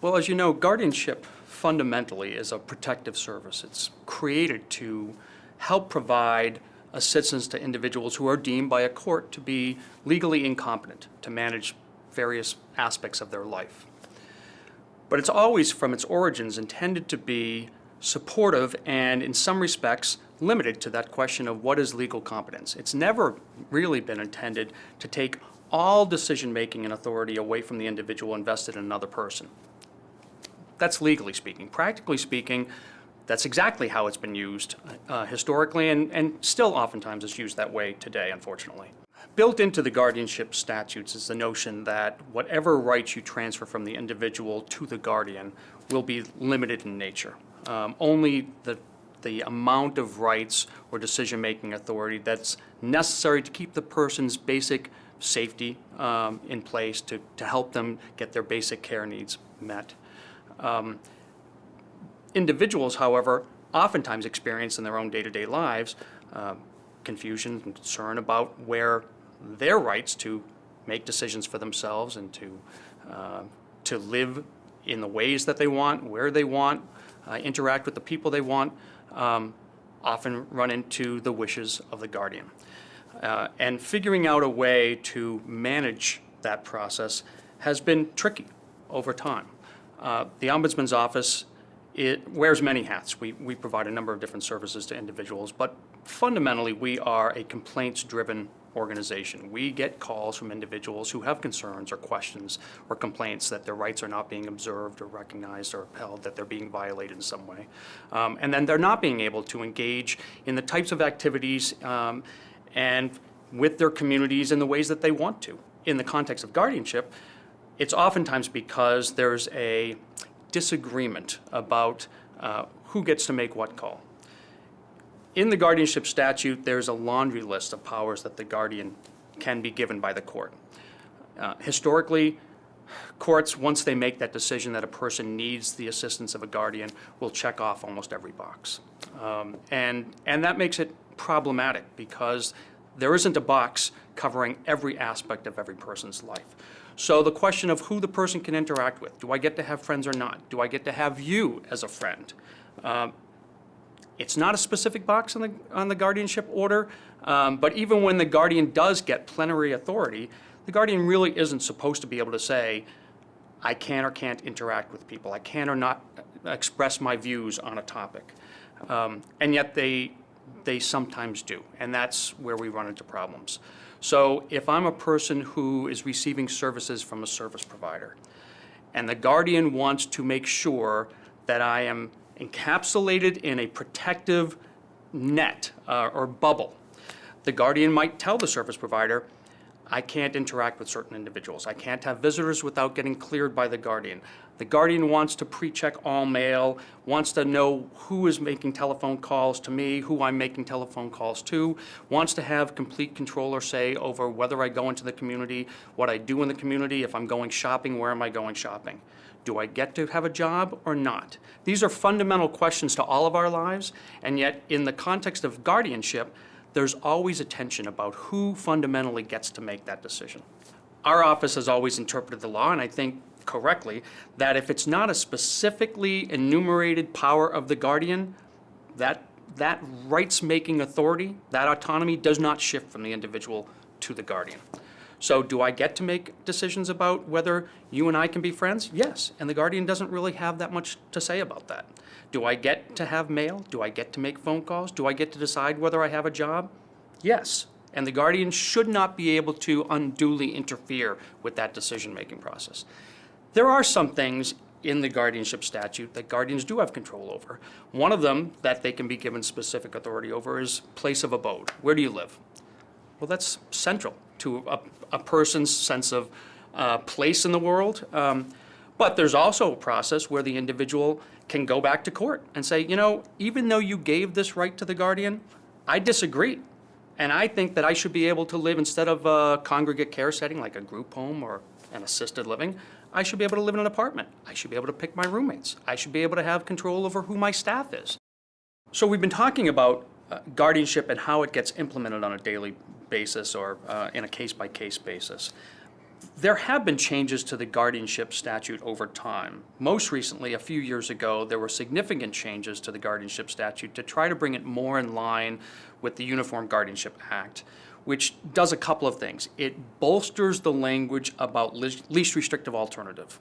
Well, as you know, guardianship fundamentally is a protective service. It's created to help provide assistance to individuals who are deemed by a court to be legally incompetent to manage various aspects of their life. But it's always, from its origins, intended to be supportive and, in some respects, limited to that question of what is legal competence. It's never really been intended to take all decision-making and authority away from the individual invested in another person. That's legally speaking. Practically speaking, that's exactly how it's been used historically and still oftentimes is used that way today, unfortunately. Built into the guardianship statutes is the notion that whatever rights you transfer from the individual to the guardian will be limited in nature. Only the amount of rights or decision-making authority that's necessary to keep the person's basic safety in place to help them get their basic care needs met. Individuals, however, oftentimes experience in their own day-to-day lives confusion and concern about where their rights to make decisions for themselves and to live in the ways that they want, where they want, interact with the people they want, often run into the wishes of the guardian. And figuring out a way to manage that process has been tricky over time. The Ombudsman's office, it wears many hats. We provide a number of different services to individuals, but fundamentally we are a complaints-driven organization. We get calls from individuals who have concerns or questions or complaints that their rights are not being observed or recognized or upheld, that they're being violated in some way. And then they're not being able to engage in the types of activities and with their communities in the ways that they want to. In the context of guardianship, it's oftentimes because there's a disagreement about who gets to make what call. In the guardianship statute, there's a laundry list of powers that the guardian can be given by the court. Historically, courts, once they make that decision that a person needs the assistance of a guardian, will check off almost every box. And that makes it problematic because there isn't a box covering every aspect of every person's life. So the question of who the person can interact with, do I get to have friends or not? Do I get to have you as a friend? It's not a specific box on the guardianship order, but even when the guardian does get plenary authority, the guardian really isn't supposed to be able to say, I can or can't interact with people, I can or not express my views on a topic. And yet they sometimes do, and that's where we run into problems. So if I'm a person who is receiving services from a service provider, and the guardian wants to make sure that I am encapsulated in a protective net or bubble, the guardian might tell the service provider, I can't interact with certain individuals. I can't have visitors without getting cleared by the guardian. The guardian wants to pre-check all mail, wants to know who is making telephone calls to me, who I'm making telephone calls to, wants to have complete control or say over whether I go into the community, what I do in the community, if I'm going shopping, where am I going shopping? Do I get to have a job or not? These are fundamental questions to all of our lives, and yet in the context of guardianship, there's always a tension about who fundamentally gets to make that decision. Our office has always interpreted the law, and I think correctly, that if it's not a specifically enumerated power of the guardian, that rights-making authority, that autonomy does not shift from the individual to the guardian. So do I get to make decisions about whether you and I can be friends? Yes, and the guardian doesn't really have that much to say about that. Do I get to have mail? Do I get to make phone calls? Do I get to decide whether I have a job? Yes, and the guardian should not be able to unduly interfere with that decision-making process. There are some things in the guardianship statute that guardians do have control over. One of them that they can be given specific authority over is place of abode. Where do you live? Well, that's central to a person's sense of place in the world. But there's also a process where the individual can go back to court and say, you know, even though you gave this right to the guardian, I disagree. And I think that I should be able to live, instead of a congregate care setting like a group home or an assisted living, I should be able to live in an apartment. I should be able to pick my roommates. I should be able to have control over who my staff is. So we've been talking about guardianship and how it gets implemented on a daily basis or in a case-by-case basis. There have been changes to the guardianship statute over time. Most recently, a few years ago, there were significant changes to the guardianship statute to try to bring it more in line with the Uniform Guardianship Act, which does a couple of things. It bolsters the language about least restrictive alternative,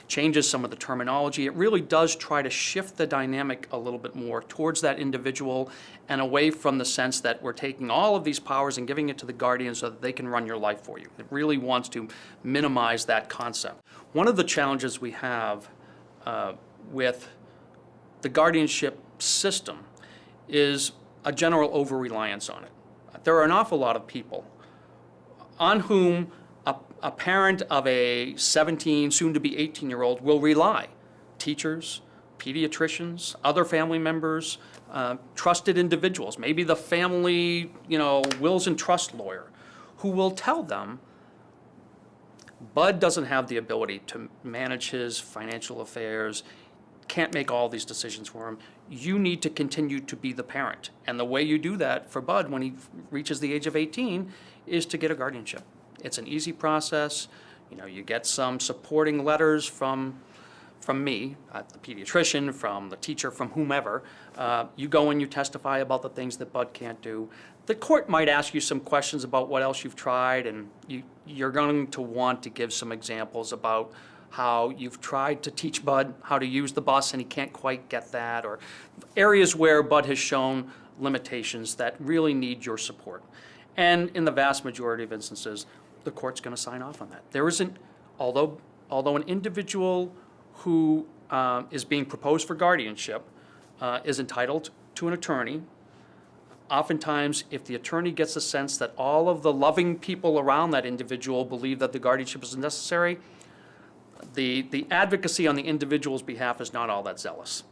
changes some of the terminology. It really does try to shift the dynamic a little bit more towards that individual and away from the sense that we're taking all of these powers and giving it to the guardian so that they can run your life for you. It really wants to minimize that concept. One of the challenges we have with the guardianship system is a general over-reliance on it. There are an awful lot of people on whom a parent of a 17, soon to be 18-year-old will rely. Teachers, pediatricians, other family members, trusted individuals, maybe the family, wills and trust lawyer, who will tell them, Bud doesn't have the ability to manage his financial affairs, can't make all these decisions for him. You need to continue to be the parent. And the way you do that for Bud when he reaches the age of 18 is to get a guardianship. It's an easy process. You get some supporting letters from me, the pediatrician, from the teacher, from whomever. You go and you testify about the things that Bud can't do. The court might ask you some questions about what else you've tried, and you're going to want to give some examples about how you've tried to teach Bud how to use the bus and he can't quite get that, or areas where Bud has shown limitations that really need your support. And in the vast majority of instances, the court's going to sign off on that. There isn't, although an individual who is being proposed for guardianship is entitled to an attorney, oftentimes if the attorney gets a sense that all of the loving people around that individual believe that the guardianship is necessary, the advocacy on the individual's behalf is not all that zealous.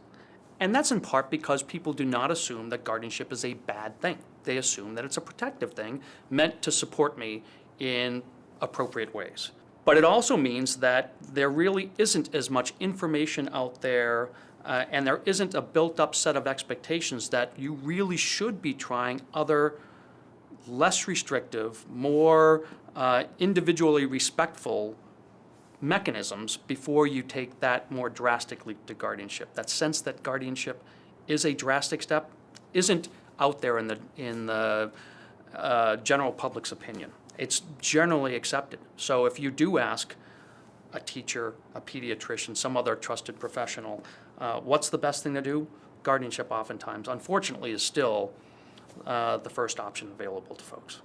And that's in part because people do not assume that guardianship is a bad thing. They assume that it's a protective thing meant to support me in appropriate ways. But it also means that there really isn't as much information out there and there isn't a built-up set of expectations that you really should be trying other less restrictive, more individually respectful mechanisms before you take that more drastically to guardianship. That sense that guardianship is a drastic step isn't out there in the general public's opinion. It's generally accepted. So if you do ask a teacher, a pediatrician, some other trusted professional, what's the best thing to do? Guardianship oftentimes, unfortunately, is still the first option available to folks.